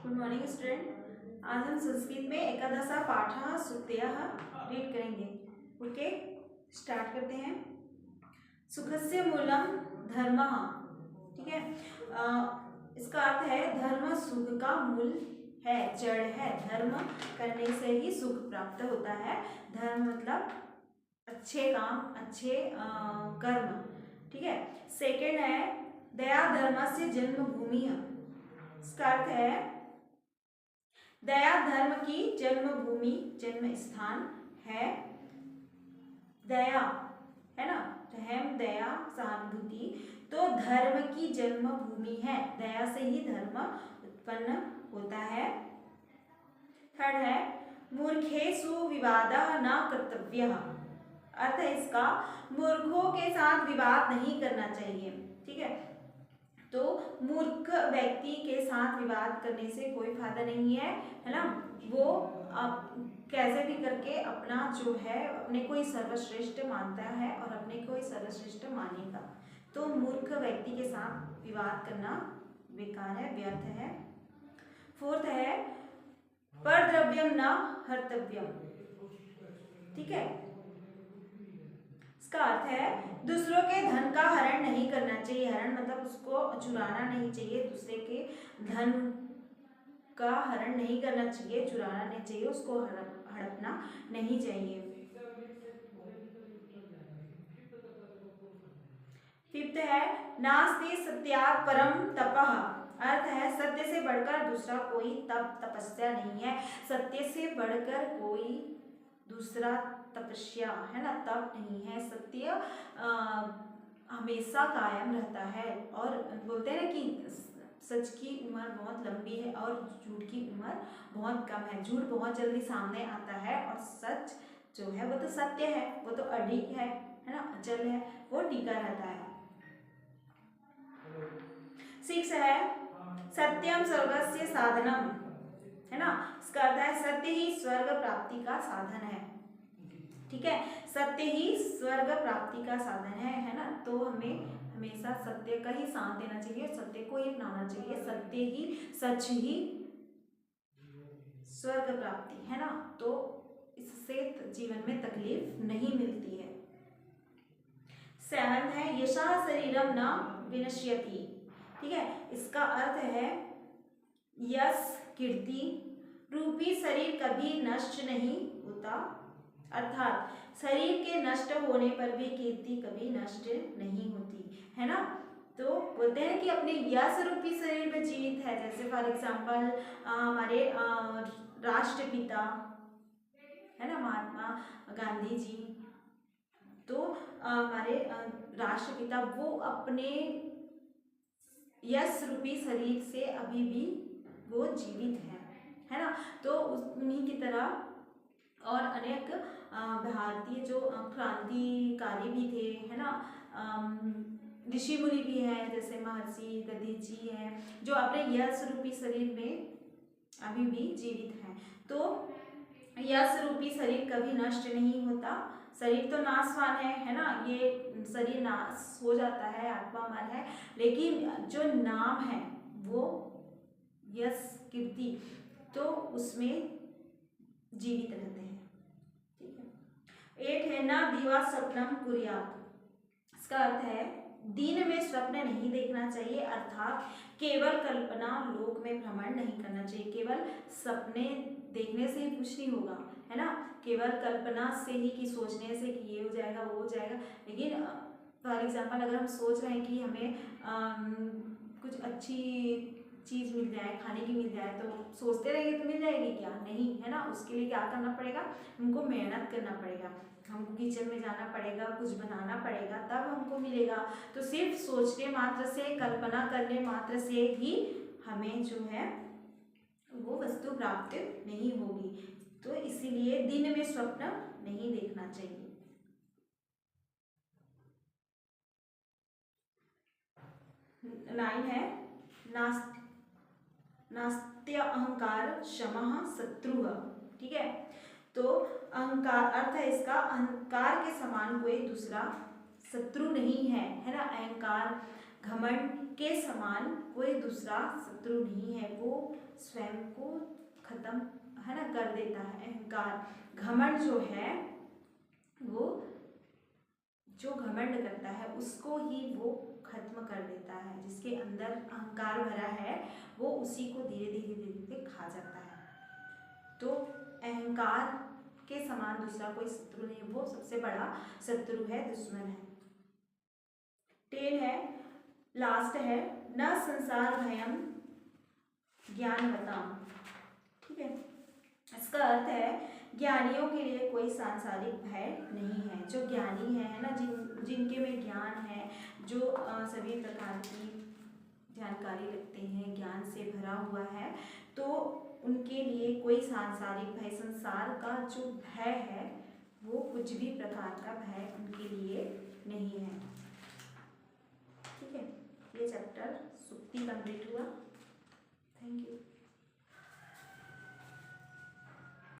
Good morning student. आज हम संस्कृत में एकादश पाठ सुक्तयः रीड करेंगे। ओके, स्टार्ट करते हैं। सुखस्य मूलम धर्मः। ठीक है, इसका अर्थ है धर्म सुख का मूल है, जड़ है। धर्म करने से ही सुख प्राप्त होता है। धर्म मतलब अच्छे काम, अच्छे कर्म। ठीक है। सेकेंड है दया धर्मस्य जन्मभूमि। इसका अर्थ है दया धर्म की जन्मभूमि, जन्म स्थान है। दया है ना, रहम, दया, सहानुभूति, तो धर्म की जन्मभूमि है। दया से ही धर्म उत्पन्न होता है। थर्ड है मूर्खेषु विवादः न कर्तव्यः। अर्थ है इसका मूर्खों के साथ विवाद नहीं करना चाहिए। ठीक है, तो मूर्ख व्यक्ति के साथ विवाद करने से कोई फायदा नहीं है ना। वो कैसे भी करके अपना जो है अपने को ही सर्वश्रेष्ठ मानता है और अपने को ही सर्वश्रेष्ठ मानेगा। तो मूर्ख व्यक्ति के साथ विवाद करना बेकार है, व्यर्थ है। फोर्थ है परद्रव्यम न हर्तव्यम। ठीक है, इसका अर्थ है दूसरों के धन का हरण नहीं करना चाहिए। हरण मतलब उसको चुराना नहीं चाहिए, दूसरे के धन का हरण नहीं करना चाहिए, चुराना नहीं चाहिए, उसको हड़पना नहीं चाहिए। फिफ्थ है नास्ति सत्यात् परम तपः। अर्थ है सत्य से बढ़कर दूसरा कोई तप, तपस्या नहीं है। सत्य से बढ़कर कोई दूसरा तपस्या है ना, तप नहीं है। सत्य हमेशा कायम रहता है। और बोलते हैं ना कि सच की उम्र बहुत लंबी है और झूठ की उम्र बहुत कम है। झूठ बहुत जल्दी सामने आता है और सच जो है वो तो सत्य है, वो तो अडिग है ना, अचल है, वो टिका रहता है। 6 है सत्यम स्वर्गस्य साधनम। है ना, इसका अर्थ है सत्य ही स्वर्ग प्राप्ति का साधन है। ठीक है, सत्य ही स्वर्ग प्राप्ति का साधन है ना। तो हमें हमेशा सत्य का ही साथ देना चाहिए, सत्य को ही अपनाना चाहिए। सत्य ही, सच ही स्वर्ग प्राप्ति है ना। तो इससे जीवन में तकलीफ नहीं मिलती है। 7 है यशः शरीरम न विनश्यति। ठीक है, इसका अर्थ है यश, कीर्ति रूपी शरीर कभी नष्ट नहीं होता। अर्थात शरीर के नष्ट होने पर भी कीर्ति कभी नष्ट नहीं होती है ना। तो बोलते हैं कि अपने यश रूपी शरीर में जीवित है। जैसे फॉर एग्जाम्पल हमारे राष्ट्रपिता है ना, महात्मा गांधी जी, तो हमारे राष्ट्रपिता वो अपने यश रूपी शरीर से अभी भी वो जीवित है ना। तो उन्हीं की तरह और अनेक भारतीय जो क्रांतिकारी भी थे है ना, ऋषि मुनि भी हैं, जैसे महर्षि दधीच जी हैं, जो अपने यश रूपी शरीर में अभी भी जीवित हैं। तो यश रूपी शरीर कभी नष्ट नहीं होता। शरीर तो नाशवान है ना, ये शरीर नाश हो जाता है, आत्मा अमर है, लेकिन जो नाम है वो यश, कीर्ति, तो उसमें जीवित रहते हैं। ठीक है। 8 है ना दिवा स्वप्नम कुर्यात्। इसका अर्थ है दिन में स्वप्न नहीं देखना चाहिए, अर्थात केवल कल्पना लोक में भ्रमण नहीं करना चाहिए। केवल सपने देखने से ही कुछ नहीं होगा है ना, केवल कल्पना से ही, कि सोचने से कि ये हो जाएगा वो हो जाएगा। लेकिन फॉर एग्जाम्पल अगर हम सोच रहे हैं कि हमें कुछ अच्छी चीज़ मिल जाए, खाने की मिल जाए, तो सोचते रहेंगे तो मिल जाएगी क्या? नहीं है ना। उसके लिए क्या करना पड़ेगा, हमको मेहनत करना पड़ेगा, हमको किचन में जाना पड़ेगा, कुछ बनाना पड़ेगा, तब हमको मिलेगा। तो सिर्फ सोचने मात्र से, कल्पना करने मात्र से ही हमें जो है वो वस्तु प्राप्त नहीं होगी। तो इसीलिए दिन में स्वप्न नहीं देखना चाहिए। 9 है नास्त्य अहंकार शमः शत्रुः। ठीक है, तो अहंकार अर्थ है इसका अहंकार के समान कोई दूसरा शत्रु नहीं है ना। अहंकार घमंड के समान कोई दूसरा शत्रु नहीं है, वो स्वयं को खत्म है ना कर देता है। अहंकार घमंड जो है वो जो घमंड करता है उसको ही वो खत्म कर देता है। जिसके अंदर अहंकार भरा है वो उसी को धीरे धीरे धीरे धीरे खा जाता है। तो अहंकार के समान दूसरा कोई शत्रु नहीं, वो सबसे बड़ा शत्रु है, दुश्मन है। 10 है, लास्ट है, न संसार भयम ज्ञान बताम। ठीक है, इसका अर्थ है ज्ञानियों के लिए कोई सांसारिक भय नहीं है। जो ज्ञानी है ना, जिनके में ज्ञान है, जो सभी प्रकार की जानकारी रखते हैं, ज्ञान से भरा हुआ है, तो उनके लिए कोई सांसारिक भय, संसार का जो भय है वो कुछ भी प्रकार का भय उनके लिए नहीं है। ठीक है, ये चैप्टर सुक्ति कंप्लीट हुआ।